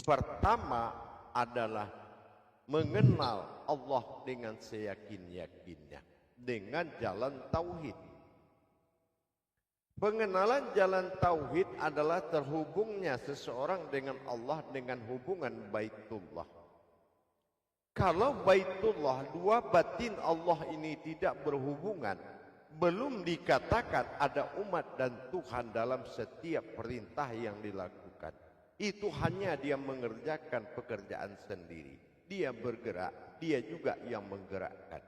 Pertama adalah mengenal Allah dengan seyakin-yakinnya, dengan jalan tauhid. Pengenalan jalan tauhid adalah terhubungnya seseorang dengan Allah dengan hubungan Baitullah. Kalau Baitullah, dua batin Allah ini tidak berhubungan, belum dikatakan ada umat dan Tuhan dalam setiap perintah yang dilakukan. Itu hanya dia mengerjakan pekerjaan sendiri. Dia bergerak, dia juga yang menggerakkan.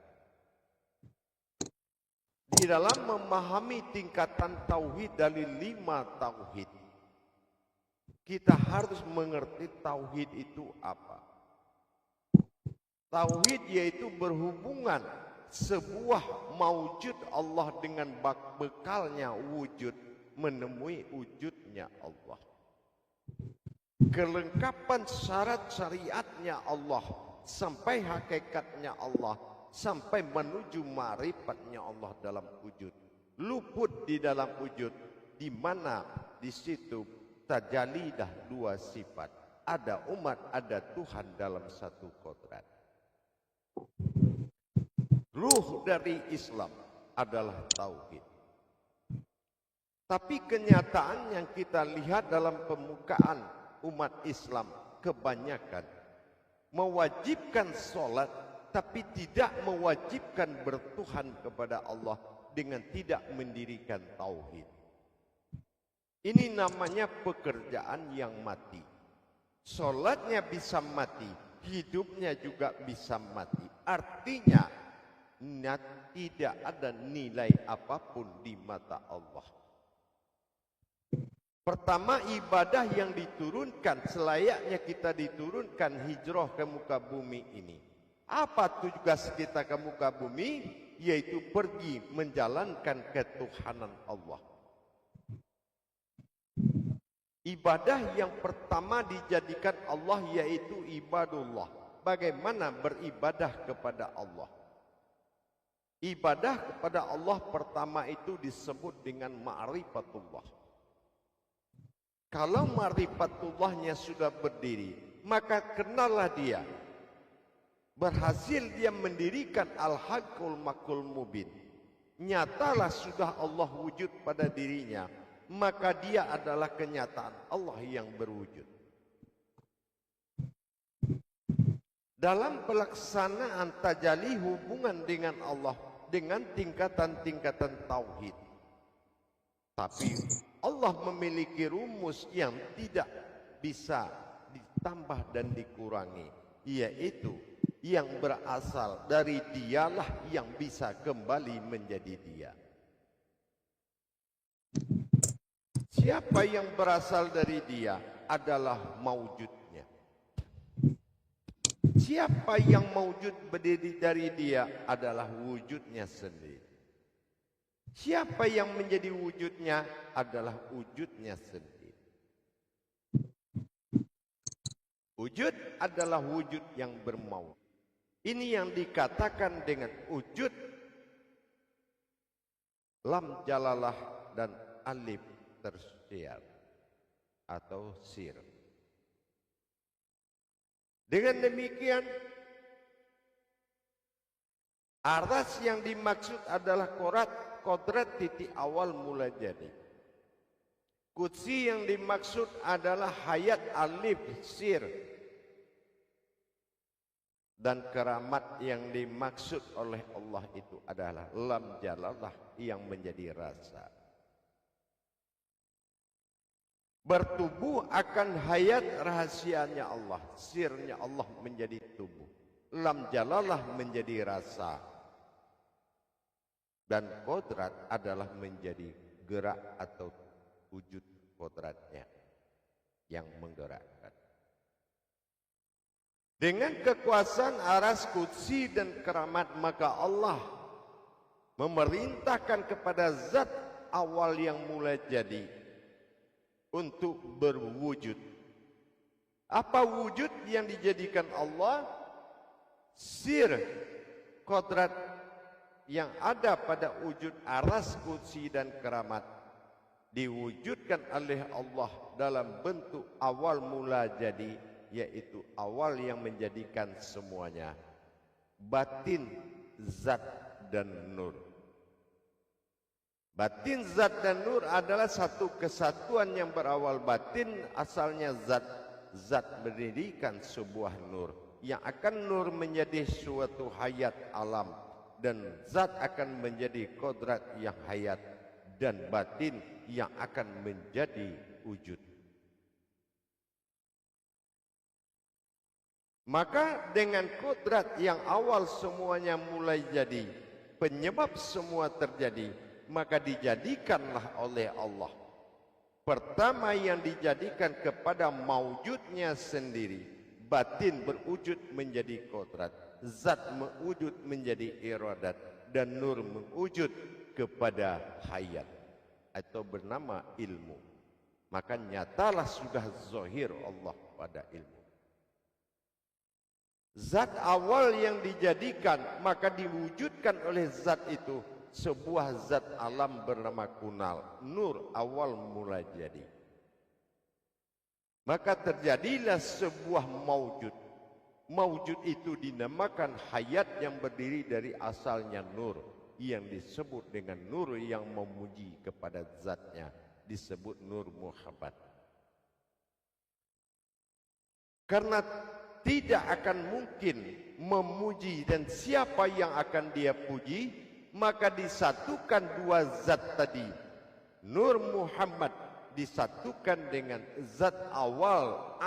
Di dalam memahami tingkatan tauhid dari 5 tauhid, kita harus mengerti tauhid itu apa. Tauhid yaitu berhubungan sebuah maujud Allah dengan bekalnya wujud, menemui wujudnya Allah. Kelengkapan syarat syariatnya Allah sampai hakikatnya Allah, sampai menuju ma'rifatnya Allah dalam wujud. Luput di dalam wujud, di mana di situ tajalidah 2 sifat. Ada umat, ada Tuhan dalam satu kodrat. Ruh dari Islam adalah tauhid. Tapi kenyataan yang kita lihat dalam permukaan umat Islam kebanyakan mewajibkan sholat, tapi tidak mewajibkan bertuhan kepada Allah dengan tidak mendirikan tauhid. Ini namanya pekerjaan yang mati. Sholatnya bisa mati, hidupnya juga bisa mati. Artinya tidak ada nilai apapun di mata Allah. Pertama, ibadah yang diturunkan selayaknya kita diturunkan hijrah ke muka bumi ini. Apa tugas kita ke muka bumi? Yaitu pergi menjalankan ketuhanan Allah. Ibadah yang pertama dijadikan Allah yaitu ibadullah. Bagaimana beribadah kepada Allah? Ibadah kepada Allah pertama itu disebut dengan ma'rifatullah. Kalau ma'rifatullahnya sudah berdiri, maka kenallah dia. Berhasil dia mendirikan al-haqqul makul mubin. Nyatalah sudah Allah wujud pada dirinya, maka dia adalah kenyataan Allah yang berwujud. Dalam pelaksanaan tajalli hubungan dengan Allah dengan tingkatan-tingkatan tauhid. Tapi Allah memiliki rumus yang tidak bisa ditambah dan dikurangi, yaitu yang berasal dari dialah yang bisa kembali menjadi dia. Siapa yang berasal dari dia adalah maujudnya. Siapa yang maujud berdiri dari dia adalah wujudnya sendiri. Siapa yang menjadi wujudnya adalah wujudnya sendiri. Wujud adalah wujud yang bermaut. Ini yang dikatakan dengan wujud lam jalalah dan alif tersiar atau sir. Dengan demikian, aras yang dimaksud adalah kodrat titik awal mula jadi. Qudsi yang dimaksud adalah hayat alif sir. Dan keramat yang dimaksud oleh Allah itu adalah lam jalalah yang menjadi rasa. Bertubuh akan hayat rahasianya Allah. Sirnya Allah menjadi tubuh. Lam jalalah menjadi rasa. Dan kodrat adalah menjadi gerak atau wujud kodratnya yang menggerakkan. Dengan kekuasaan aras qudsi dan keramat, maka Allah memerintahkan kepada zat awal yang mulai jadi untuk berwujud. Apa wujud yang dijadikan Allah? Sir, kodrat yang ada pada wujud aras qudsi dan keramat diwujudkan oleh Allah dalam bentuk awal mula jadi, yaitu awal yang menjadikan semuanya. Batin, zat, dan nur. Batin, zat, dan nur adalah satu kesatuan yang berawal batin, asalnya zat. Zat mendirikan sebuah nur, yang akan nur menjadi suatu hayat alam, dan zat akan menjadi kodrat yang hayat, dan batin yang akan menjadi wujud. Maka dengan kodrat yang awal semuanya mulai jadi, penyebab semua terjadi, maka dijadikanlah oleh Allah. Pertama yang dijadikan kepada maujudnya sendiri, batin berwujud menjadi kodrat, zat mewujud menjadi iradat, dan nur mewujud kepada hayat atau bernama ilmu. Maka nyatalah sudah zahir Allah pada ilmu. Zat awal yang dijadikan, maka diwujudkan oleh zat itu sebuah zat alam bernama kunal, nur awal mula jadi. Maka terjadilah sebuah maujud. Maujud itu dinamakan hayat yang berdiri dari asalnya nur, yang disebut dengan nur yang memuji kepada zatnya, disebut nur Muhammad. Karena tidak akan mungkin memuji, dan siapa yang akan dia puji, maka disatukan dua zat tadi. Nur Muhammad disatukan dengan zat awal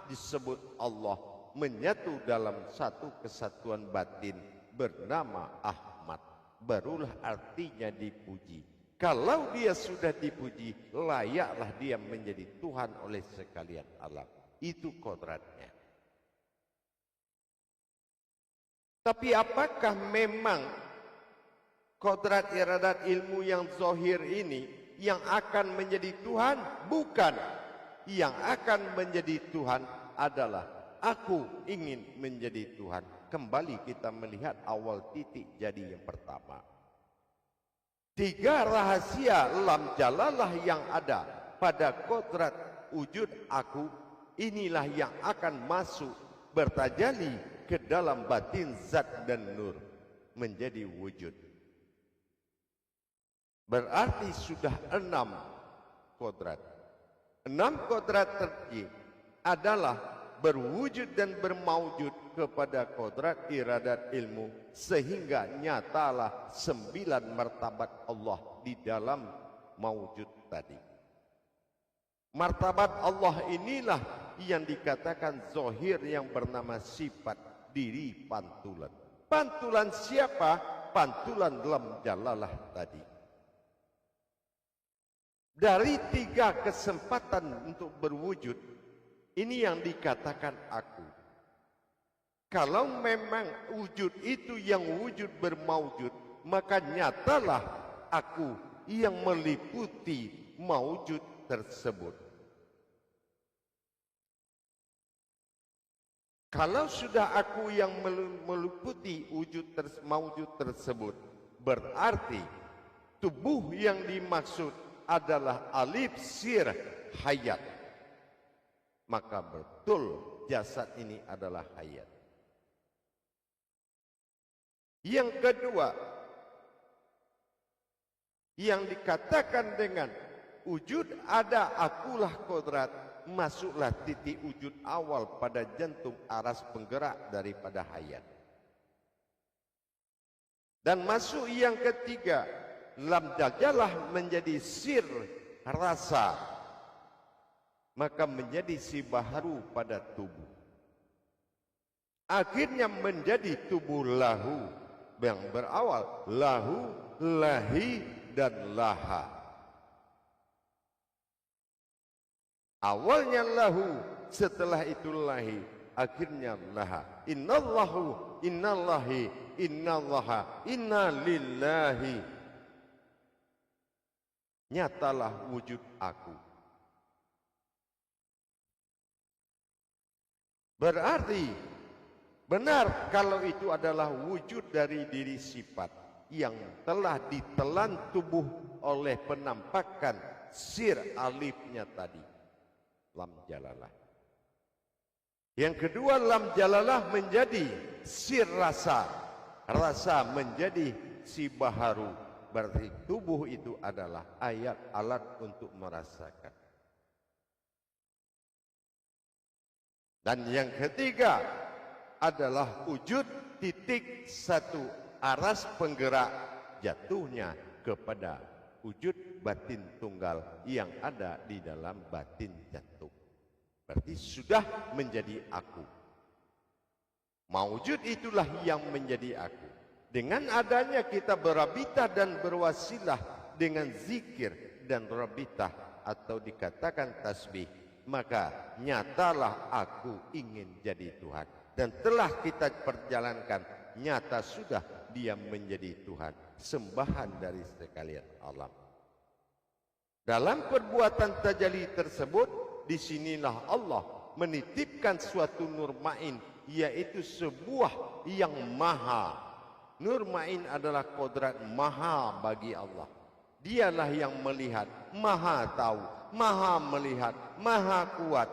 disebut Allah, menyatu dalam satu kesatuan batin bernama Ahmad. Barulah artinya dipuji. Kalau dia sudah dipuji, layaklah dia menjadi Tuhan oleh sekalian alam. Itu kodratnya. Tapi apakah memang kodrat iradat ilmu yang zahir ini yang akan menjadi Tuhan? Bukan. Yang akan menjadi Tuhan adalah aku ingin menjadi Tuhan. Kembali kita melihat awal titik jadi yang pertama. Tiga rahasia lam jalalah yang ada pada kodrat wujud aku, inilah yang akan masuk bertajali ke dalam batin zat dan nur menjadi wujud. Berarti sudah 6 kodrat. 6 kodrat tadi adalah berwujud dan bermaujud kepada kodrat iradat ilmu, sehingga nyatalah 9 martabat Allah di dalam maujud tadi. Martabat Allah inilah yang dikatakan zahir, yang bernama sifat diri pantulan. Pantulan siapa? Pantulan lam jalalah tadi. Dari 3 kesempatan untuk berwujud, ini yang dikatakan aku. Kalau memang wujud itu yang wujud bermaujud, maka nyatalah aku yang meliputi maujud tersebut. Kalau sudah aku yang meliputi wujud maujud tersebut, berarti tubuh yang dimaksud adalah alif sir hayat. Maka betul jasad ini adalah hayat. Yang kedua, yang dikatakan dengan wujud ada akulah kodrat, masuklah titik wujud awal pada jantung aras penggerak daripada hayat. Dan masuk yang ketiga, lam jajalah menjadi sir rasa, maka menjadi si baharu pada tubuh. Akhirnya menjadi tubuh lahu yang berawal lahu, lahi, dan laha. Awalnya lahu, setelah itu lahi, akhirnya laha. Innallahu, innallahi, innallaha, inna lillahi. Nyatalah wujud aku. Berarti benar kalau itu adalah wujud dari diri sifat yang telah ditelan tubuh oleh penampakan sir alifnya tadi, lam jalalah. Yang kedua, lam jalalah menjadi sir rasa. Rasa menjadi si baharu. Berarti tubuh itu adalah ayat alat untuk merasakan. Dan yang ketiga adalah wujud titik satu aras penggerak jatuhnya kepada wujud batin tunggal yang ada di dalam batin jantung. Berarti sudah menjadi aku. Mawujud itulah yang menjadi aku. Dengan adanya kita berabitah dan berwasilah dengan zikir dan rabitah atau dikatakan tasbih, maka nyatalah aku ingin jadi Tuhan. Dan telah kita perjalankan, nyata sudah dia menjadi Tuhan, sembahan dari sekalian alam. Dalam perbuatan tajalli tersebut, disinilah Allah menitipkan suatu nur ma'in, yaitu sebuah yang maha. Nur ma'in adalah kodrat maha bagi Allah. Dialah yang melihat, maha tahu, maha melihat, maha kuat.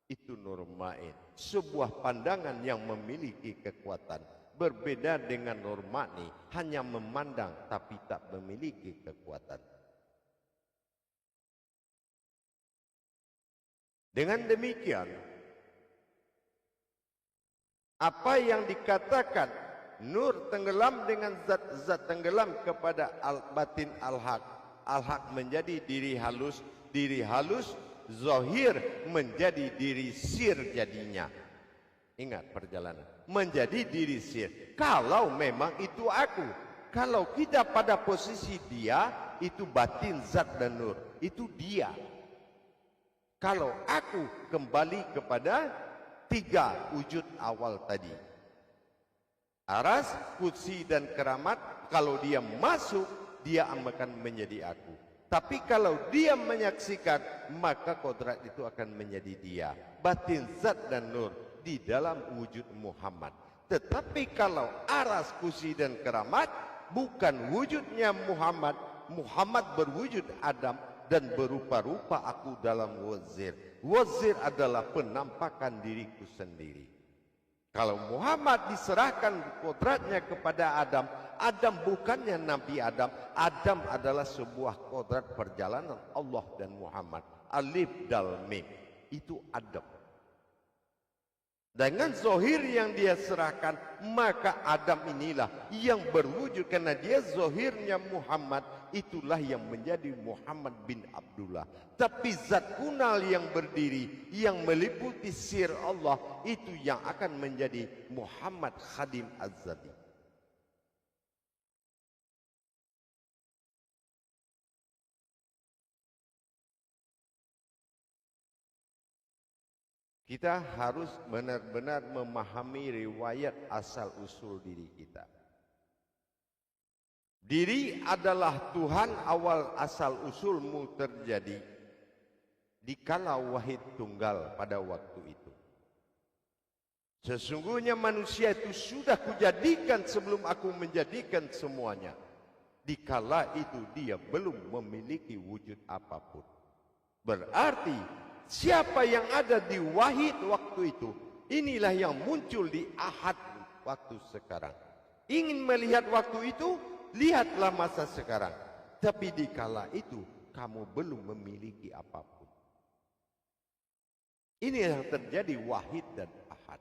Itu nur ma'in, sebuah pandangan yang memiliki kekuatan. Berbeda dengan nur ma'ni, hanya memandang tapi tak memiliki kekuatan. Dengan demikian, apa yang dikatakan nur tenggelam dengan zat-zat tenggelam kepada batin al-haq. Al-haq menjadi diri halus zahir menjadi diri sir jadinya. Ingat perjalanan, menjadi diri sir. Kalau memang itu aku, kalau kita pada posisi dia, itu batin zat dan nur, itu dia. Kalau aku kembali kepada tiga wujud awal tadi, aras, kursi dan keramat, kalau dia masuk, dia akan menjadi aku. Tapi kalau dia menyaksikan, maka kodrat itu akan menjadi dia. Batin zat dan nur di dalam wujud Muhammad. Tetapi kalau aras, kursi dan keramat, bukan wujudnya Muhammad. Muhammad berwujud Adam dan berupa-rupa aku dalam wazir. Wazir adalah penampakan diriku sendiri. Kalau Muhammad diserahkan kodratnya kepada Adam, Adam bukannya Nabi Adam. Adam adalah sebuah kodrat perjalanan Allah dan Muhammad. Alif dal mim, itu Adam. Dengan zohir yang dia serahkan, maka Adam inilah yang berwujud. Karena dia zohirnya Muhammad, itulah yang menjadi Muhammad bin Abdullah. Tapi zat kunal yang berdiri, yang meliputi sir Allah, itu yang akan menjadi Muhammad Khadim Az-Zati. Kita harus benar-benar memahami riwayat asal-usul diri kita. Diri adalah Tuhan awal asal-usulmu terjadi dikala wahid tunggal pada waktu itu. Sesungguhnya manusia itu sudah kujadikan sebelum aku menjadikan semuanya. Dikala itu dia belum memiliki wujud apapun. Berarti siapa yang ada di wahid waktu itu, inilah yang muncul di ahad waktu sekarang. Ingin melihat waktu itu, lihatlah masa sekarang. Tapi di kala itu, kamu belum memiliki apapun. Ini yang terjadi wahid dan ahad.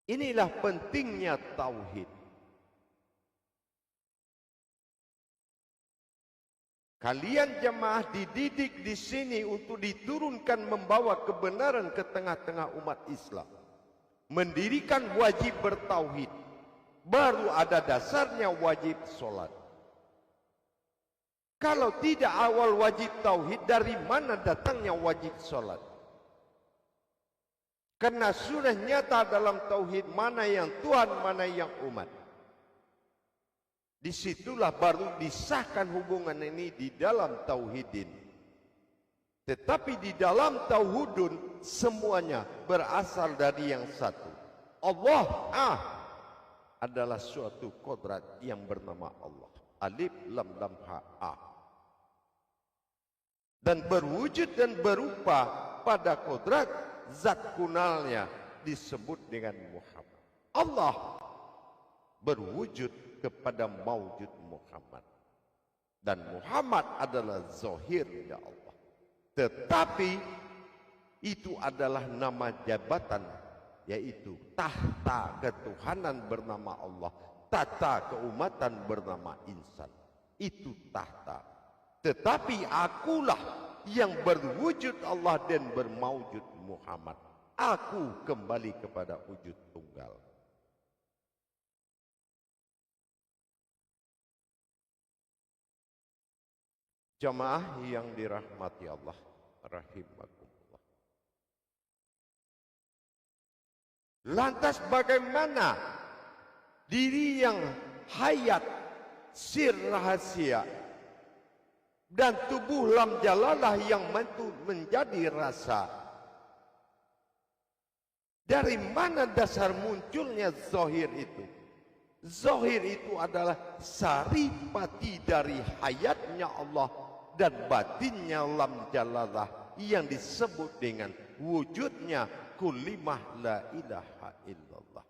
Inilah pentingnya tauhid. Kalian jemaah dididik di sini untuk diturunkan membawa kebenaran ke tengah-tengah umat Islam. Mendirikan wajib bertauhid. Baru ada dasarnya wajib sholat. Kalau tidak awal wajib tauhid, dari mana datangnya wajib sholat? Karena sudah nyata dalam tauhid mana yang Tuhan, mana yang umat. Disitulah baru disahkan hubungan ini di dalam tauhidin. Tetapi di dalam tauhidun semuanya berasal dari yang satu. Allah adalah suatu kodrat yang bernama Allah. Alif lam lam ha a. Dan berwujud dan berupa pada kodrat zat kunalnya disebut dengan Muhammad. Allah berwujud kepada maujud Muhammad. Dan Muhammad adalah zahirnya Allah. Tetapi itu adalah nama jabatan, yaitu tahta ketuhanan bernama Allah, tata keumatan bernama insan. Itu tahta. Tetapi akulah yang berwujud Allah dan bermaujud Muhammad. Aku kembali kepada wujud tunggal. Jamaah yang dirahmati Allah rahimakumullah. Lantas bagaimana diri yang hayat, sir rahasia, dan tubuh lam jalalah yang menjadi rasa? Dari mana dasar munculnya zahir itu? Zahir itu adalah saripati dari hayatnya Allah dan batinnya lam jalalah yang disebut dengan wujudnya kulimah la ilaha illallah.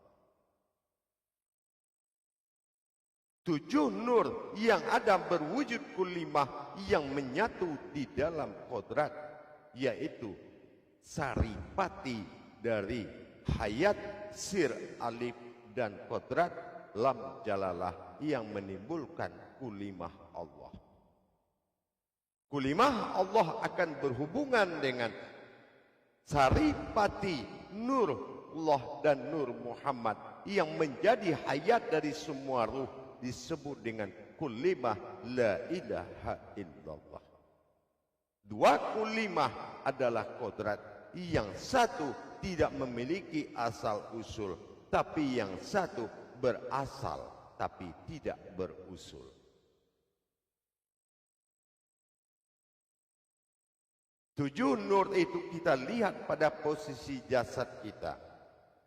7 nur yang ada berwujud kulimah yang menyatu di dalam kodrat, yaitu saripati dari hayat, sir, alif, dan kodrat lam jalalah yang menimbulkan kulimah Allah. Kulimah Allah akan berhubungan dengan saripati nur Allah dan nur Muhammad yang menjadi hayat dari semua ruh, disebut dengan kulimah la ilaha illallah. 2 kulimah adalah kodrat, yang satu tidak memiliki asal usul, tapi yang satu berasal tapi tidak berusul. 7 nur itu kita lihat pada posisi jasad kita.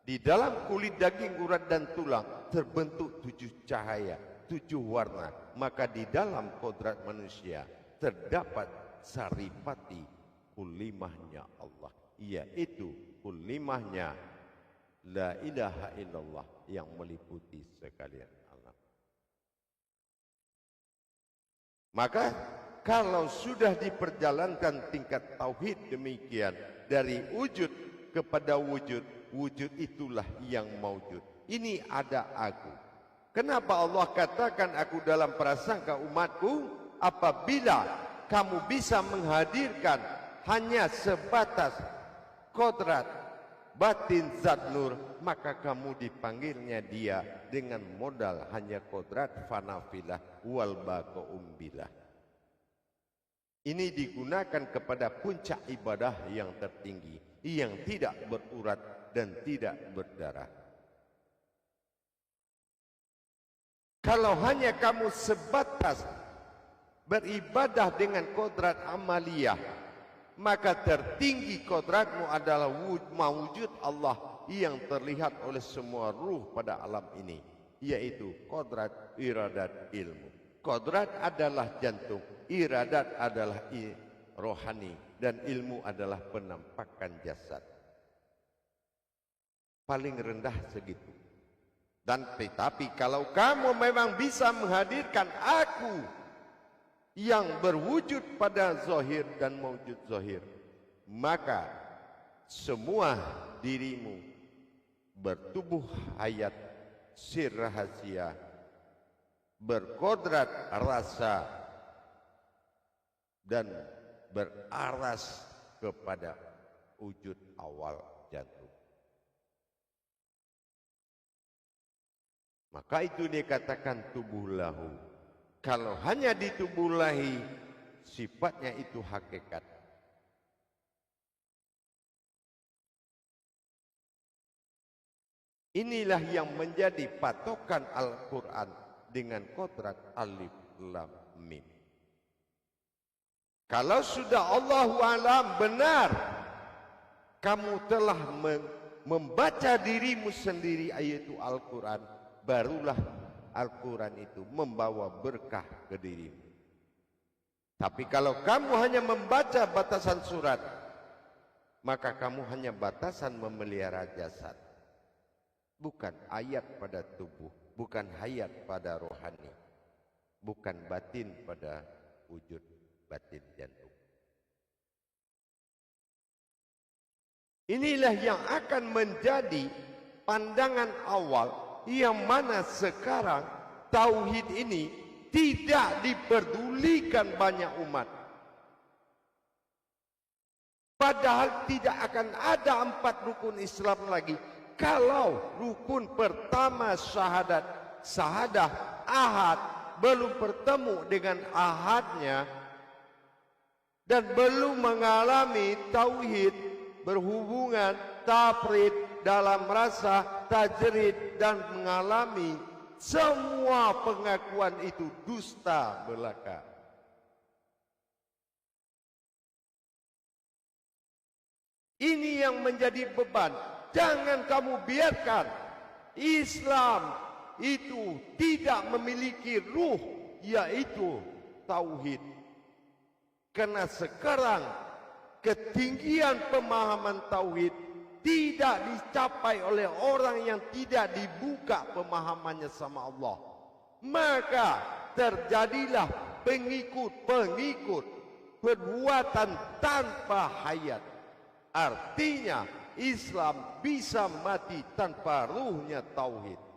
Di dalam kulit, daging, urat, dan tulang terbentuk 7 cahaya, 7 warna. Maka di dalam kodrat manusia terdapat saripati kulimahnya Allah, yaitu kulimahnya la ilaha illallah yang meliputi sekalian alam. Maka kalau sudah diperjalankan tingkat tauhid demikian, dari wujud kepada wujud, wujud itulah yang maujud. Ini ada aku. Kenapa Allah katakan aku dalam prasangka umatku? Apabila kamu bisa menghadirkan hanya sebatas kodrat batin zat nur, maka kamu dipanggilnya dia dengan modal hanya kodrat fanafilah wal baqaumbilah. Ini digunakan kepada puncak ibadah yang tertinggi, yang tidak berurat dan tidak berdarah. Kalau hanya kamu sebatas beribadah dengan kodrat amaliyah, maka tertinggi kodratmu adalah mawujud Allah yang terlihat oleh semua ruh pada alam ini, yaitu kodrat iradat ilmu. Kodrat adalah jantung, iradat adalah rohani, dan ilmu adalah penampakan jasad. Paling rendah segitu. Dan tetapi kalau kamu memang bisa menghadirkan aku yang berwujud pada zahir dan mawujud zahir, maka semua dirimu bertubuh hayat, sir rahasia, berkodrat rasa, dan beraras kepada wujud awal jantung. Maka itu dikatakan tubuh lahu. Kalau hanya ditubuhlahi, sifatnya itu hakikat. Inilah yang menjadi patokan Al-Quran dengan kodrat alif lam mim. Kalau sudah Allahu a'lam benar, kamu telah membaca dirimu sendiri, yaitu Al-Quran, barulah Al-Quran itu membawa berkah ke dirimu. Tapi kalau kamu hanya membaca batasan surat, maka kamu hanya batasan memelihara jasad. Bukan ayat pada tubuh, bukan hayat pada rohani, bukan batin pada wujud batin jantung. Inilah yang akan menjadi pandangan awal, yang mana sekarang tauhid ini tidak diperdulikan banyak umat. Padahal tidak akan ada 4 rukun Islam lagi kalau rukun pertama syahadah ahad belum bertemu dengan ahadnya dan belum mengalami tauhid berhubungan tafrid dalam rasa tajrid dan mengalami semua pengakuan itu dusta belaka. Ini yang menjadi beban. Jangan kamu biarkan Islam itu tidak memiliki ruh, yaitu tauhid. Karena sekarang ketinggian pemahaman tauhid tidak dicapai oleh orang yang tidak dibuka pemahamannya sama Allah. Maka terjadilah pengikut-pengikut perbuatan tanpa hayat. Artinya Islam bisa mati tanpa ruhnya tauhid.